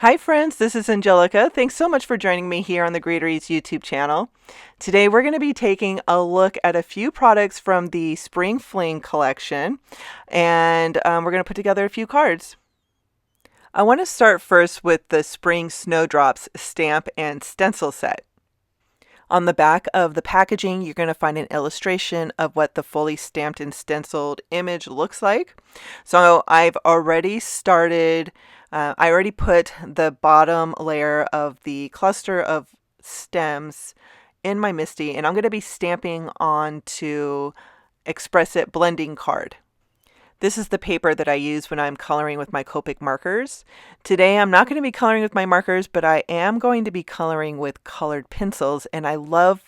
Hi friends, this is Angelica. Thanks so much for joining me here on the Greateries YouTube channel. Today we're going to be taking a look at a few products from the Spring Fling collection, and we're going to put together a few cards. I want to start first with the Spring Snowdrops stamp and stencil set. On the back of the packaging, you're going to find an illustration of what the fully stamped and stenciled image looks like. So I've already started, I already put the bottom layer of the cluster of stems in my MISTI, and I'm going to be stamping onto Express It blending card. This is the paper that I use when I'm coloring with my Copic markers. Today I'm not going to be coloring with my markers, but I am going to be coloring with colored pencils, and I love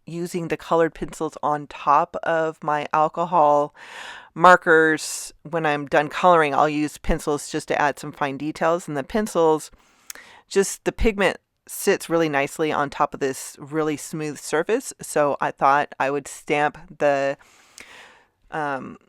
using the colored pencils on top of my alcohol markers. When I'm done coloring, I'll use pencils just to add some fine details, and the pencils, just the pigment sits really nicely on top of this really smooth surface, so I thought I would stamp the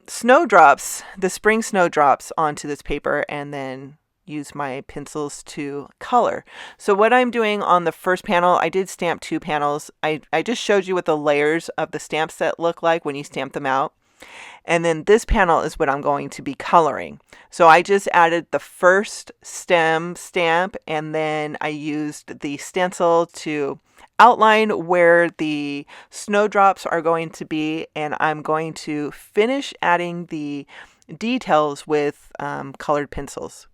snowdrops, the spring snowdrops, onto this paper and then use my pencils to color. So what I'm doing on the first panel, I did stamp two panels. I just showed you what the layers of the stamp set look like when you stamp them out. And then this panel is what I'm going to be coloring. So I just added the first stem stamp, and then I used the stencil to outline where the snowdrops are going to be, and I'm going to finish adding the details with colored pencils.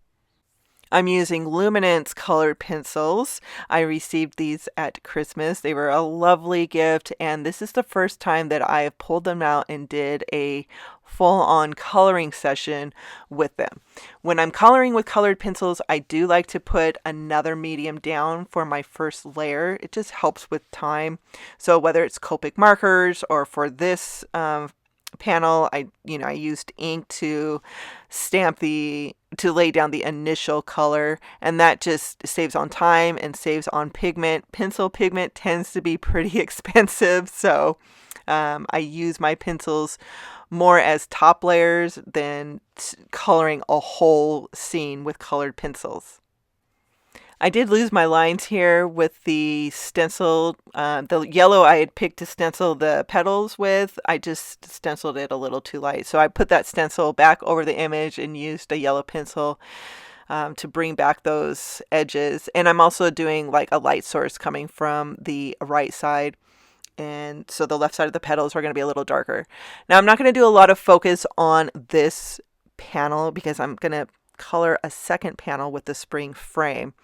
I'm using Luminance colored pencils. I received these at Christmas. They were a lovely gift, and this is the first time that I have pulled them out and did a full-on coloring session with them. When I'm coloring with colored pencils, I do like to put another medium down for my first layer. It just helps with time. So whether it's Copic markers or for this panel, I used ink to lay down the initial color, and that just saves on time and saves on pigment. Pencil pigment tends to be pretty expensive, so I use my pencils more as top layers than coloring a whole scene with colored pencils. I did lose my lines here with the stencil. The yellow I had picked to stencil the petals with, I just stenciled it a little too light. So I put that stencil back over the image and used a yellow pencil to bring back those edges. And I'm also doing like a light source coming from the right side. And so the left side of the petals are going to be a little darker. Now I'm not going to do a lot of focus on this panel because I'm going to color a second panel with the spring frame.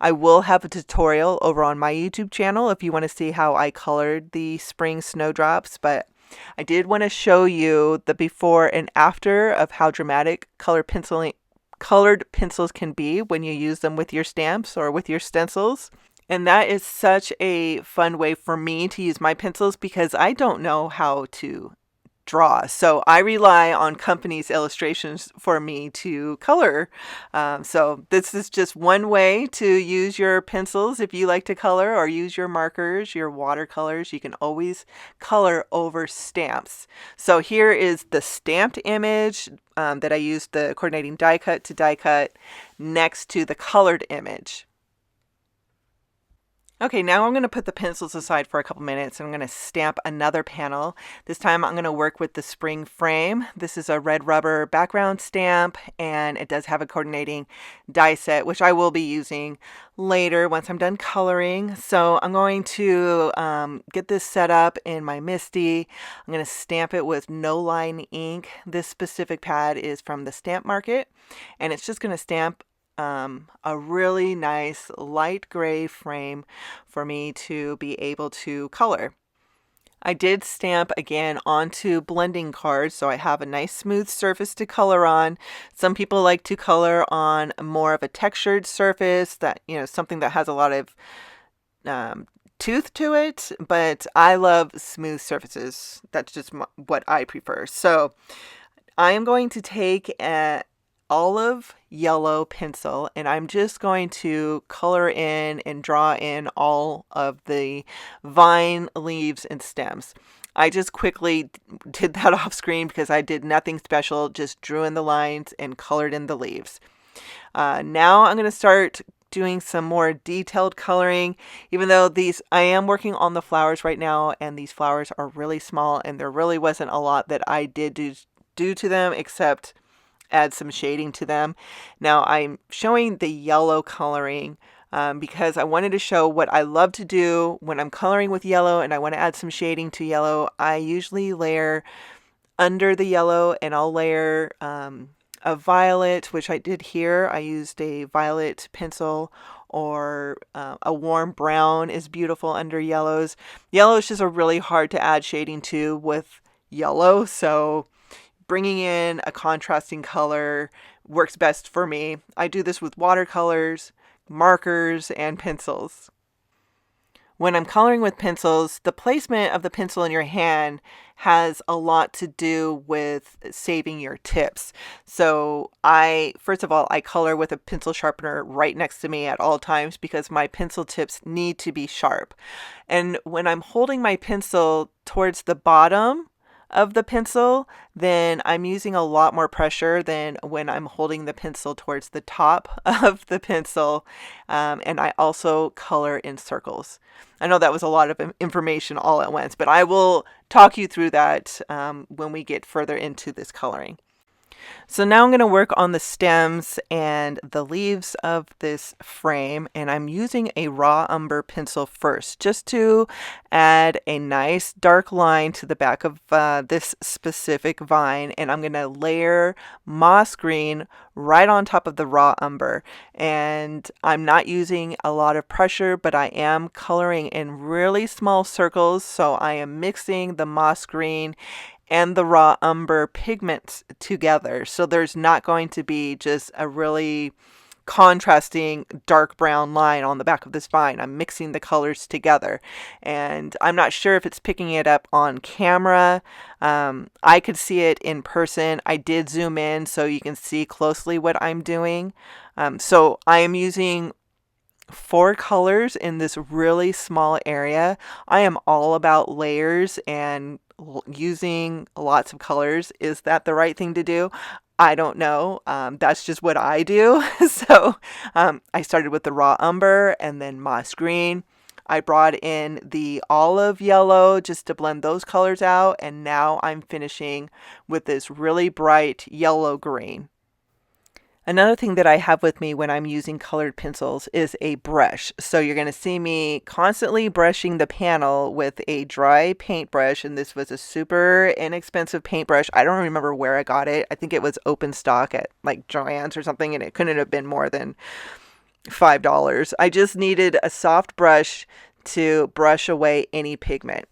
I will have a tutorial over on my YouTube channel if you want to see how I colored the spring snowdrops, but I did want to show you the before and after of how dramatic colored pencils can be when you use them with your stamps or with your stencils. And that is such a fun way for me to use my pencils because I don't know how to draw. So I rely on companies' illustrations for me to color. So this is just one way to use your pencils if you like to color, or use your markers, your watercolors. You can always color over stamps. So here is the stamped image that I used the coordinating die cut to die cut next to the colored image. Okay, now I'm going to put the pencils aside for a couple minutes and I'm going to stamp another panel. This time I'm going to work with the spring frame. This is a red rubber background stamp, and it does have a coordinating die set, which I will be using later once I'm done coloring. So I'm going to get this set up in my MISTI. I'm going to stamp it with no line ink. This specific pad is from the Stamp Market, and it's just going to stamp a really nice light gray frame for me to be able to color. I did stamp again onto blending cards, so I have a nice smooth surface to color on. Some people like to color on more of a textured surface, that, something that has a lot of tooth to it, but I love smooth surfaces. That's just what I prefer. So I am going to take a olive yellow pencil, and I'm just going to color in and draw in all of the vine leaves and stems. I just quickly did that off screen because I did nothing special, just drew in the lines and colored in the leaves. Now I'm going to start doing some more detailed coloring, even though I am working on the flowers right now, and these flowers are really small, and there really wasn't a lot that I did do to them except add some shading to them. Now I'm showing the yellow coloring because I wanted to show what I love to do when I'm coloring with yellow and I want to add some shading to yellow. I usually layer under the yellow, and I'll layer a violet, which I did here. I used a violet pencil, or a warm brown is beautiful under yellows. Yellow is just a really hard to add shading to with yellow, so bringing in a contrasting color works best for me. I do this with watercolors, markers, and pencils. When I'm coloring with pencils, the placement of the pencil in your hand has a lot to do with saving your tips. So first of all, I color with a pencil sharpener right next to me at all times because my pencil tips need to be sharp. And when I'm holding my pencil towards the bottom of the pencil, then I'm using a lot more pressure than when I'm holding the pencil towards the top of the pencil. And I also color in circles. I know that was a lot of information all at once, but I will talk you through that when we get further into this coloring. So now I'm going to work on the stems and the leaves of this frame, and I'm using a raw umber pencil first just to add a nice dark line to the back of this specific vine, and I'm going to layer moss green right on top of the raw umber. And I'm not using a lot of pressure, but I am coloring in really small circles, so I am mixing the moss green and the raw umber pigments together. So there's not going to be just a really contrasting dark brown line on the back of this vine. I'm mixing the colors together, and I'm not sure if it's picking it up on camera. I could see it in person. I did zoom in so you can see closely what I'm doing. So I am using 4 colors in this really small area. I am all about layers and using lots of colors. Is that the right thing to do? I don't know. That's just what I do. So I started with the raw umber and then moss green. I brought in the olive yellow just to blend those colors out. And now I'm finishing with this really bright yellow green. Another thing that I have with me when I'm using colored pencils is a brush. So you're going to see me constantly brushing the panel with a dry paintbrush, and this was a super inexpensive paintbrush. I don't remember where I got it. I think it was open stock at like Joann's or something, and it couldn't have been more than $5. I just needed a soft brush to brush away any pigment.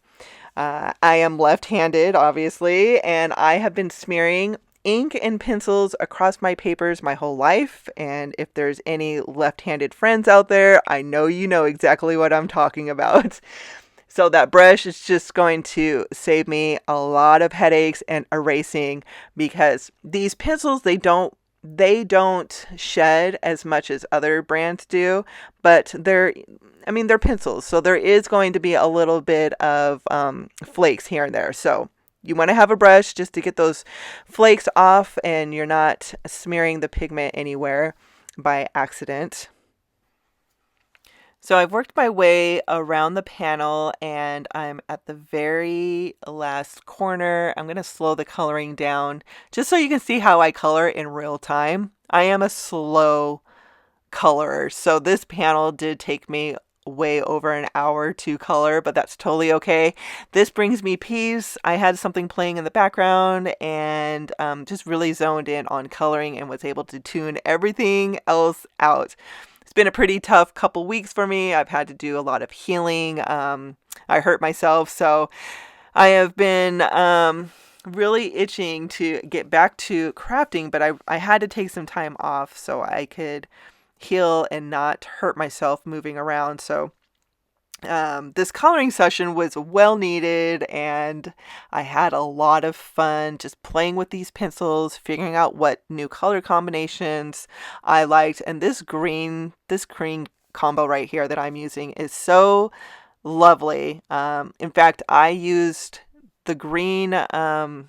I am left-handed, obviously, and I have been smearing ink and pencils across my papers my whole life. And if there's any left-handed friends out there, I know you know exactly what I'm talking about. So that brush is just going to save me a lot of headaches and erasing, because these pencils, they don't shed as much as other brands do, but they're pencils. So there is going to be a little bit of flakes here and there. So you want to have a brush just to get those flakes off and you're not smearing the pigment anywhere by accident. So I've worked my way around the panel and I'm at the very last corner. I'm going to slow the coloring down just so you can see how I color in real time. I am a slow colorer, so this panel did take me way over an hour to color, but that's totally okay. This brings me peace. I had something playing in the background and just really zoned in on coloring and was able to tune everything else out. It's been a pretty tough couple weeks for me. I've had to do a lot of healing. I hurt myself, so I have been really itching to get back to crafting, but I had to take some time off so I could heal and not hurt myself moving around. So this coloring session was well needed, and I had a lot of fun just playing with these pencils, figuring out what new color combinations I liked. And this green combo right here that I'm using is so lovely. In fact, I used the green, the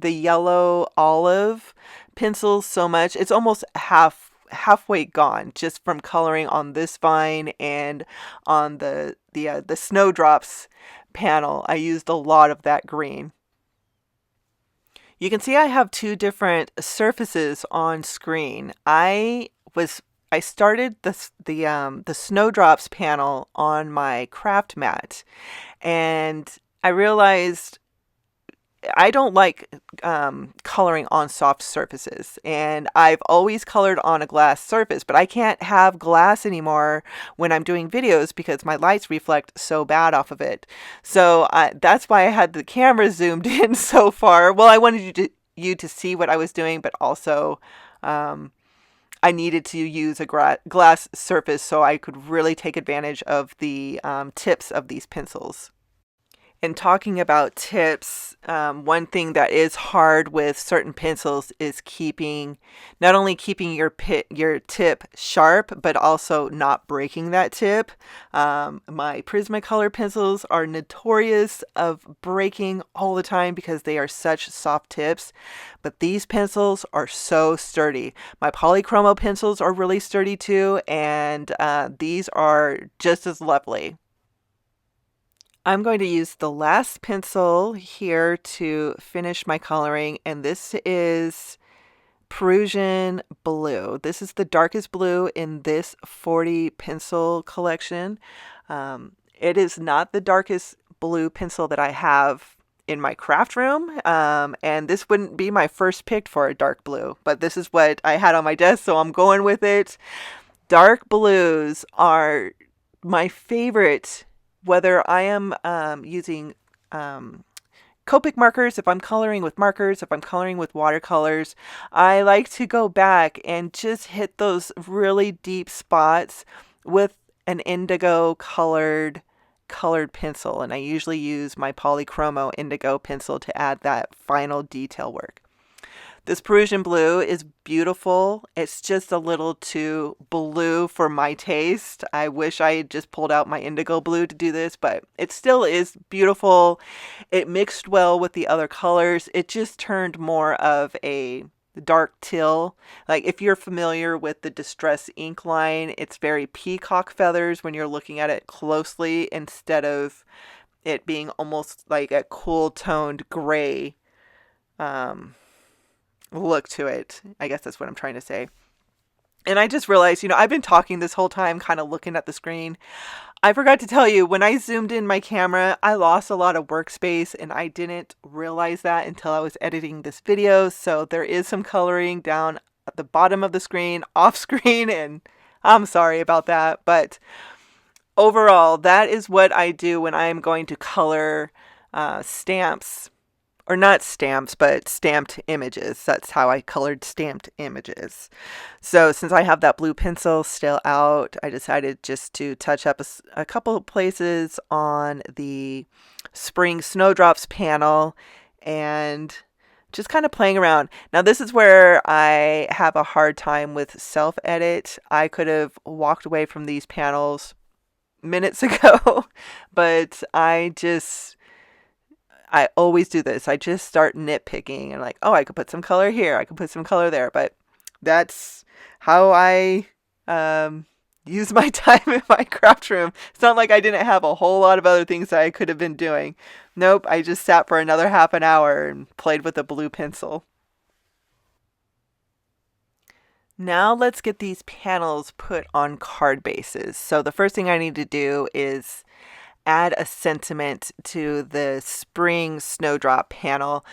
yellow olive pencils so much. It's almost half halfway gone just from coloring on this vine and on the Snowdrops panel. I used a lot of that green. You can see I have two different surfaces on screen. I started the Snowdrops panel on my craft mat, and I realized I don't like coloring on soft surfaces, and I've always colored on a glass surface, but I can't have glass anymore when I'm doing videos because my lights reflect so bad off of it. So that's why I had the camera zoomed in so far. Well, I wanted you to see what I was doing, but also um, I needed to use a glass surface so I could really take advantage of the tips of these pencils. And talking about tips, one thing that is hard with certain pencils is not only keeping your tip sharp, but also not breaking that tip. My Prismacolor pencils are notorious of breaking all the time because they are such soft tips, but these pencils are so sturdy. My Polychromo pencils are really sturdy too, and these are just as lovely. I'm going to use the last pencil here to finish my coloring, and this is Prussian blue. This is the darkest blue in this 40 pencil collection. It is not the darkest blue pencil that I have in my craft room, and this wouldn't be my first pick for a dark blue, but this is what I had on my desk, so I'm going with it. Dark blues are my favorite, whether I am using Copic markers, if I'm coloring with markers, if I'm coloring with watercolors. I like to go back and just hit those really deep spots with an indigo colored pencil, and I usually use my Polychromo indigo pencil to add that final detail work. This Prussian blue is beautiful. It's just a little too blue for my taste. I wish I had just pulled out my indigo blue to do this, but it still is beautiful. It mixed well with the other colors. It just turned more of a dark teal. Like if you're familiar with the Distress ink line, it's very peacock feathers when you're looking at it closely instead of it being almost like a cool toned gray look to it. I guess that's what I'm trying to say. And I just realized, I've been talking this whole time, kind of looking at the screen. I forgot to tell you, when I zoomed in my camera, I lost a lot of workspace, and I didn't realize that until I was editing this video. So there is some coloring down at the bottom of the screen, off screen, and I'm sorry about that. But overall, that is what I do when I'm going to color stamps. Or not stamps, but stamped images. That's how I colored stamped images. So since I have that blue pencil still out, I decided just to touch up a couple of places on the Spring Snowdrops panel and just kind of playing around. Now this is where I have a hard time with self-edit. I could have walked away from these panels minutes ago, but I always do this. I just start nitpicking and like, oh, I could put some color here. I could put some color there. But that's how I use my time in my craft room. It's not like I didn't have a whole lot of other things that I could have been doing. Nope, I just sat for another half an hour and played with a blue pencil. Now let's get these panels put on card bases. So the first thing I need to do is add a sentiment to the Spring Snowdrop panel.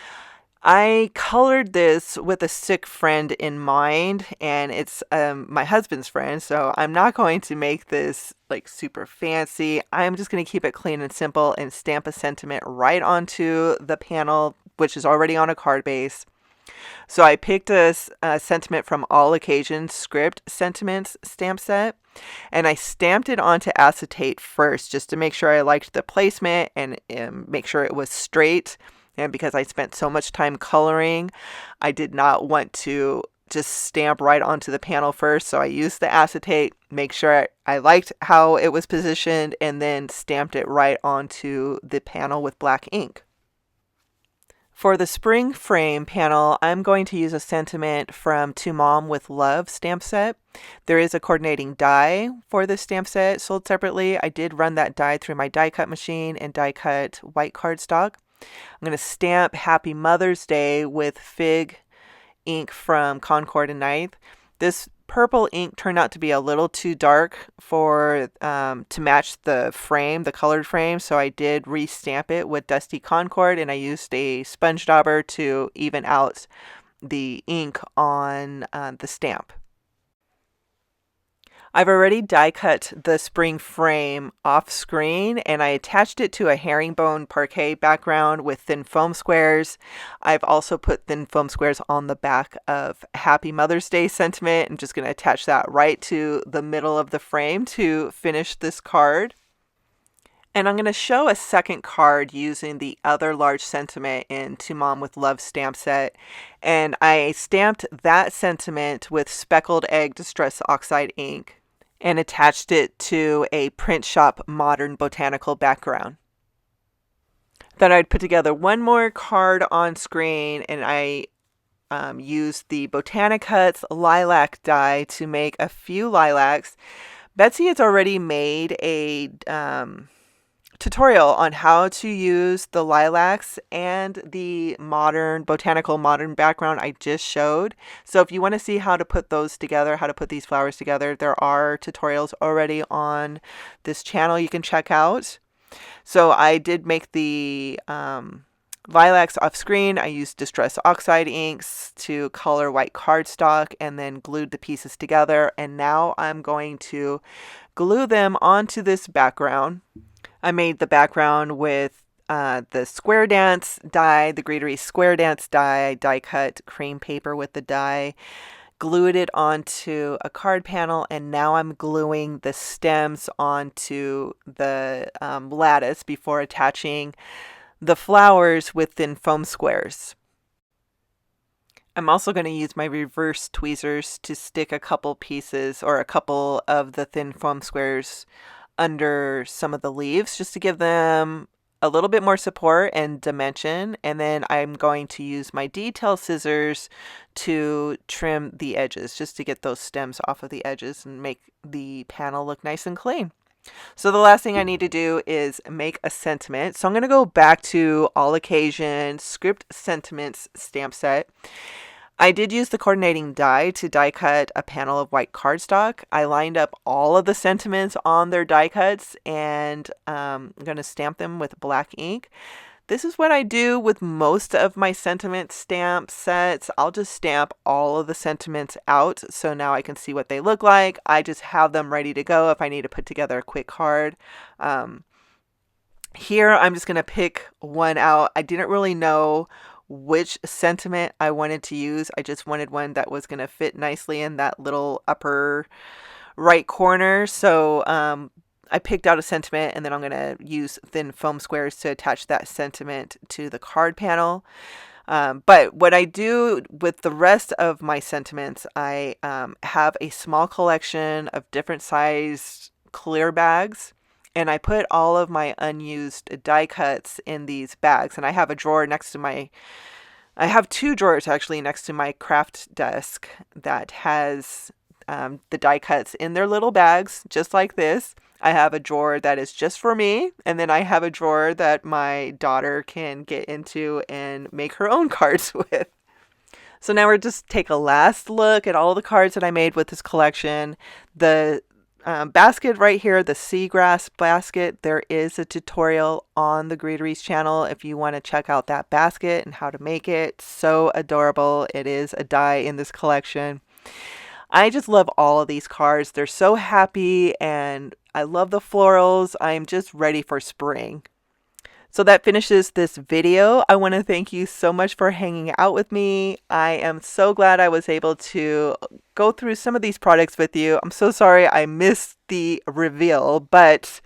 I colored this with a sick friend in mind, and it's my husband's friend, so I'm not going to make this like super fancy. I'm just going to keep it clean and simple and stamp a sentiment right onto the panel, which is already on a card base. So I picked a sentiment from All Occasions Script Sentiments stamp set, and I stamped it onto acetate first just to make sure I liked the placement and make sure it was straight. And because I spent so much time coloring, I did not want to just stamp right onto the panel first. So I used the acetate, make sure I liked how it was positioned, and then stamped it right onto the panel with black ink. For the spring frame panel, I'm going to use a sentiment from To Mom with Love stamp set. There is a coordinating die for this stamp set sold separately. I did run that die through my die cut machine and die cut white cardstock. I'm going to stamp Happy Mother's Day with Fig ink from Concord and Ninth. This purple ink turned out to be a little too dark for to match the frame, the colored frame, so I did restamp it with Dusty Concord, and I used a sponge dauber to even out the ink on the stamp. I've already die cut the spring frame off screen, and I attached it to a herringbone parquet background with thin foam squares. I've also put thin foam squares on the back of Happy Mother's Day sentiment. I'm just going to attach that right to the middle of the frame to finish this card. And I'm going to show a second card using the other large sentiment in To Mom with Love stamp set. And I stamped that sentiment with speckled egg distress oxide ink and attached it to a print shop modern botanical background. Then I'd put together one more card on screen, and I used the Botanicut's lilac die to make a few lilacs. Betsy has already made a tutorial on how to use the lilacs and the botanical modern background I just showed. So if you want to see how to put those together, how to put these flowers together, there are tutorials already on this channel you can check out. So I did make the lilacs off screen. I used Distress Oxide inks to color white cardstock and then glued the pieces together. And now I'm going to glue them onto this background. I made the background with the Square Dance die, the Greetery Square Dance die. I die cut cream paper with the die, glued it onto a card panel, and now I'm gluing the stems onto the lattice before attaching the flowers with thin foam squares. I'm also going to use my reverse tweezers to stick a couple pieces or a couple of the thin foam squares under some of the leaves just to give them a little bit more support and dimension. And then I'm going to use my detail scissors to trim the edges just to get those stems off of the edges and make the panel look nice and clean. So the last thing I need to do is make a sentiment. So I'm going to go back to All Occasion Script Sentiments stamp set. I did use the coordinating die to die cut a panel of white cardstock. I lined up all of the sentiments on their die cuts, and I'm going to stamp them with black ink. This is what I do with most of my sentiment stamp sets. I'll just stamp all of the sentiments out so now I can see what they look like. I just have them ready to go if I need to put together a quick card. Here I'm just going to pick one out. I didn't really know which sentiment I wanted to use. I just wanted one that was going to fit nicely in that little upper right corner. So I picked out a sentiment, and then I'm going to use thin foam squares to attach that sentiment to the card panel. But what I do with the rest of my sentiments, I have a small collection of different sized clear bags. And I put all of my unused die cuts in these bags. And I have a drawer next to I have two drawers actually next to my craft desk that has the die cuts in their little bags, just like this. I have a drawer that is just for me. And then I have a drawer that my daughter can get into and make her own cards with. So now we're just take a last look at all the cards that I made with this collection. The basket right here, the seagrass basket, there is a tutorial on the Greeteries channel if you want to check out that basket and how to make it. So adorable. It is a die in this collection. I just love all of these cards. They're so happy, and I love the florals. I'm just ready for spring. So that finishes this video. I want to thank you so much for hanging out with me. I am so glad I was able to go through some of these products with you. I'm so sorry I missed the reveal, but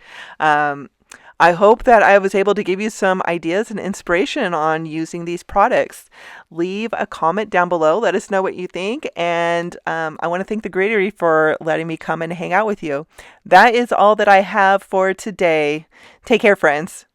I hope that I was able to give you some ideas and inspiration on using these products. Leave a comment down below. Let us know what you think. And I want to thank the Greetery for letting me come and hang out with you. That is all that I have for today. Take care, friends.